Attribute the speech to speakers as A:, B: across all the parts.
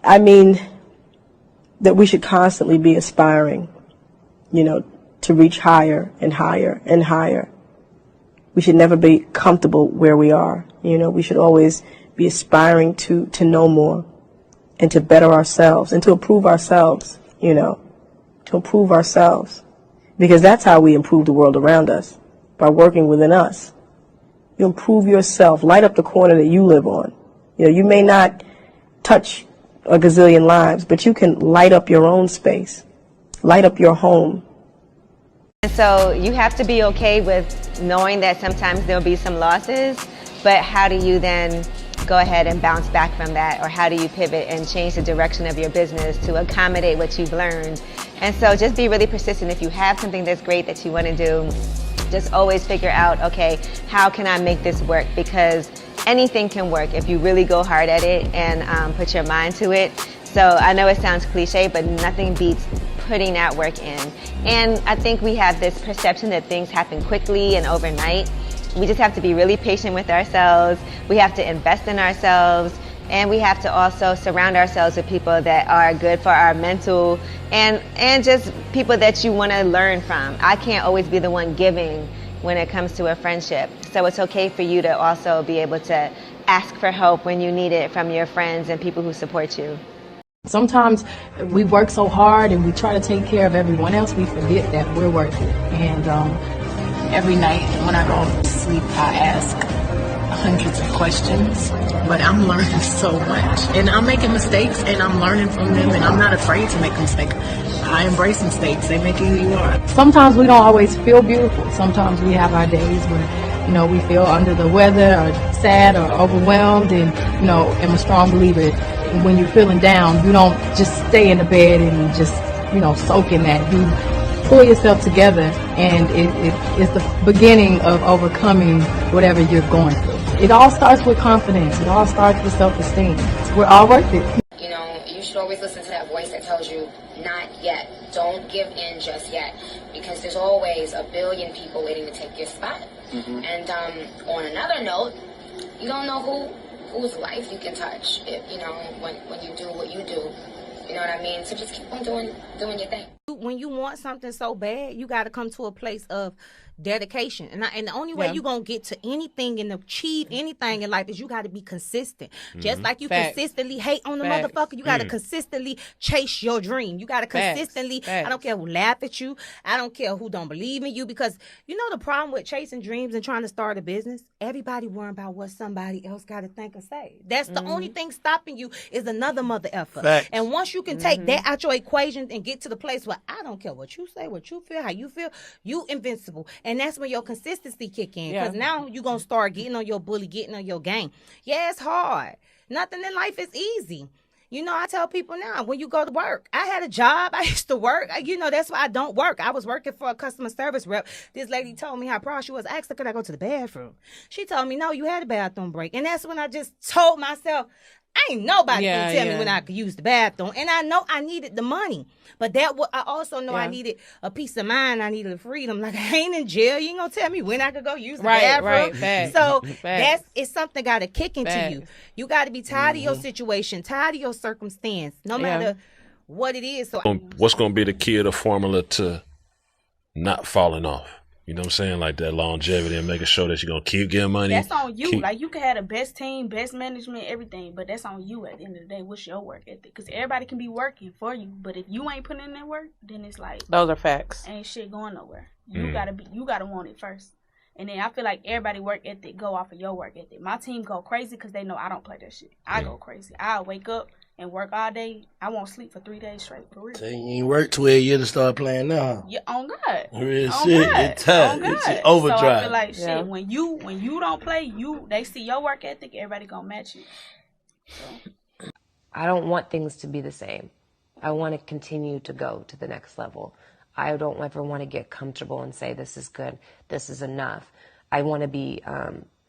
A: I mean that we should constantly be aspiring, to reach higher and higher and higher. We should never be comfortable where we are. We should always be aspiring to know more and to better ourselves and to improve ourselves, to improve ourselves. Because that's how we improve the world around us, by working within us. You improve yourself, light up the corner that you live on. You may not touch a gazillion lives, but you can light up your own space, light up your home.
B: And so you have to be okay with knowing that sometimes there'll be some losses, but how do you then go ahead and bounce back from that? Or how do you pivot and change the direction of your business to accommodate what you've learned? And so just be really persistent. If you have something that's great that you want to do, just always figure out, okay, how can I make this work? Because anything can work if you really go hard at it and put your mind to it. So I know it sounds cliche, but nothing beats putting that work in. And I think we have this perception that things happen quickly and overnight. We just have to be really patient with ourselves. We have to invest in ourselves. And we have to also surround ourselves with people that are good for our mental and just people that you want to learn from. I can't always be the one giving when it comes to a friendship. So it's okay for you to also be able to ask for help when you need it from your friends and people who support you.
C: Sometimes we work so hard and we try to take care of everyone else, we forget that we're worth it. And every night when I go to sleep, I ask hundreds of questions, but I'm learning so much. And I'm making mistakes and I'm learning from them, and I'm not afraid to make a mistake. I embrace mistakes. They make you who you are. Sometimes we don't always feel beautiful. Sometimes we have our days where, we feel under the weather or sad or overwhelmed, and, I'm a strong believer. When you're feeling down, you don't just stay in the bed and just, soak in that. You pull yourself together, and it's the beginning of overcoming whatever you're going through. It all starts with confidence. It all starts with self-esteem. We're all worth it.
D: You should always listen to that voice that tells you, not yet. Don't give in just yet. Because there's always a billion people waiting to take your spot. Mm-hmm. And on another note, you don't know whose life you can touch, when you do what you do. You know what I mean? So just keep on doing your thing.
E: When you want something so bad, you got to come to a place of dedication. And the only way you're going to get to anything and achieve anything in life is you got to be consistent. Mm-hmm. Just like you consistently hate on the motherfucker, you got to consistently chase your dream. You got to consistently, I don't care who laugh at you. I don't care who don't believe in you, because the problem with chasing dreams and trying to start a business, everybody worrying about what somebody else got to think or say. That's the only thing stopping you is another mother effer. Facts. And once you can take that out your equation and get to the place where I don't care what you say, what you feel, how you feel, you invincible. And that's when your consistency kick in. Because now you're going to start getting on your bully, getting on your game. Yeah, it's hard. Nothing in life is easy. I tell people now, when you go to work, I had a job. I used to work. That's why I don't work. I was working for a customer service rep. This lady told me how proud she was. I asked her, could I go to the bathroom? She told me, no, you had a bathroom break. And that's when I just told myself, ain't nobody gonna tell me when I could use the bathroom. And I know I needed the money. But I also know I needed a peace of mind. I needed a freedom. Like, I ain't in jail. You ain't gonna tell me when I could go use the bathroom. Right. So it's something got to kick into you. You got to be tired of your situation, tired of your circumstance, no matter what it is. So
F: what's gonna be the key of the formula to not falling off? You know what I'm saying? Like that longevity and making sure that you're going to keep getting money.
G: That's on you. Like, you can have the best team, best management, everything, but that's on you at the end of the day. What's your work ethic? Because everybody can be working for you, but if you ain't putting in that work, then it's like...
H: Those are facts.
G: Ain't shit going nowhere. You gotta want it first. And then I feel like everybody work ethic go off of your work ethic. My team go crazy because they know I don't play that shit. I go crazy. I'll wake up and work all day. I won't sleep for 3 days straight, for real.
I: So you ain't work 12 years to start playing now.
G: Yeah, on God.
I: Real
G: on
I: shit.
G: God.
I: It's tough. It's overdrive.
G: So I feel like shit, when you don't play, they see your work ethic, everybody gonna match you. So.
J: I don't want things to be the same. I want to continue to go to the next level. I don't ever want to get comfortable and say this is good, this is enough. I want to be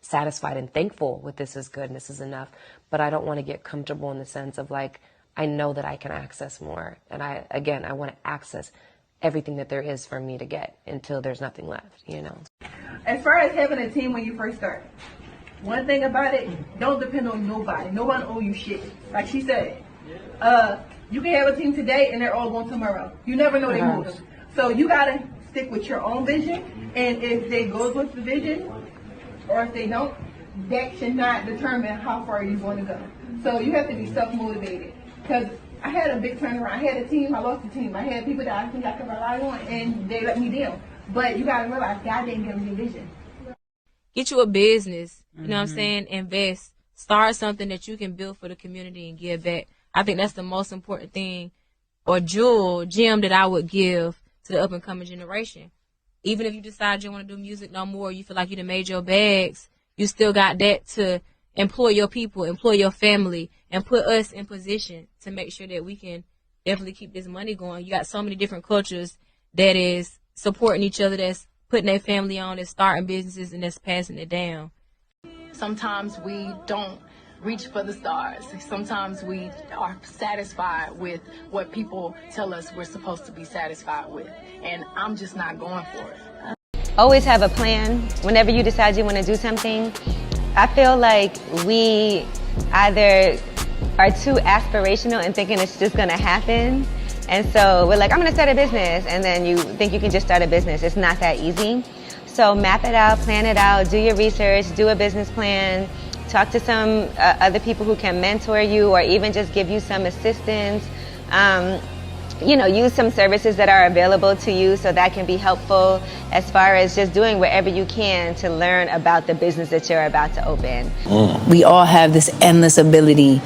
J: satisfied and thankful with this is good and this is enough, but I don't want to get comfortable in the sense of like, I know that I can access more. And I want to access everything that there is for me to get until there's nothing left,
K: As far as having a team when you first start, one thing about it, don't depend on nobody. No one owe you shit. Like she said, You can have a team today and they're all going tomorrow. You never know they moving. So you gotta stick with your own vision, and if they go with the vision, or if they don't, that should not determine how far you're going to go. So you have to be self-motivated. Because I had a big turnaround. I had a team, I lost the team. I had people that I think I could rely on, and they let me down. But you gotta realize God didn't give me vision.
H: Get you a business, you know what I'm saying? Invest. Start something that you can build for the community and give back. I think that's the most important thing or gem that I would give to the up and coming generation. Even if you decide you want to do music no more, you feel like you done made your bags, you still got that to employ your people, employ your family, and put us in position to make sure that we can definitely keep this money going. You got so many different cultures that is supporting each other, that's putting their family on, that's starting businesses, and that's passing it down.
C: Sometimes we don't reach for the stars. Sometimes we are satisfied with what people tell us we're supposed to be satisfied with. And I'm just not going for it.
B: Always have a plan. Whenever you decide you want to do something, I feel like we either are too aspirational and thinking it's just going to happen. And so we're like, I'm going to start a business. And then you think you can just start a business. It's not that easy. So map it out, plan it out, do your research, do a business plan, talk to some other people who can mentor you or even just give you some assistance. Use some services that are available to you so that can be helpful as far as just doing whatever you can to learn about the business that you're about to open.
L: We all have this endless ability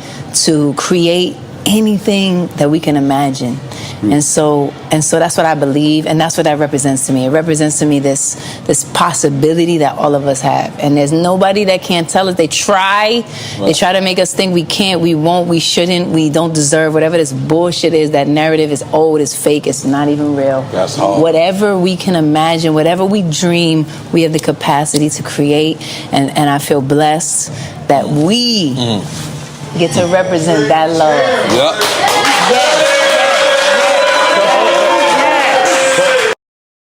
L: to create anything that we can imagine. And so that's what I believe, and that's what that represents to me. It represents to me this possibility that all of us have. And there's nobody that can't tell us. They try to make us think we can't, we won't, we shouldn't, we don't deserve, whatever this bullshit is. That narrative is old, it's fake, it's not even real.
M: That's hard.
L: Whatever we can imagine, whatever we dream, we have the capacity to create. And I feel blessed that we get to represent that love.
M: Yep.
L: Yeah.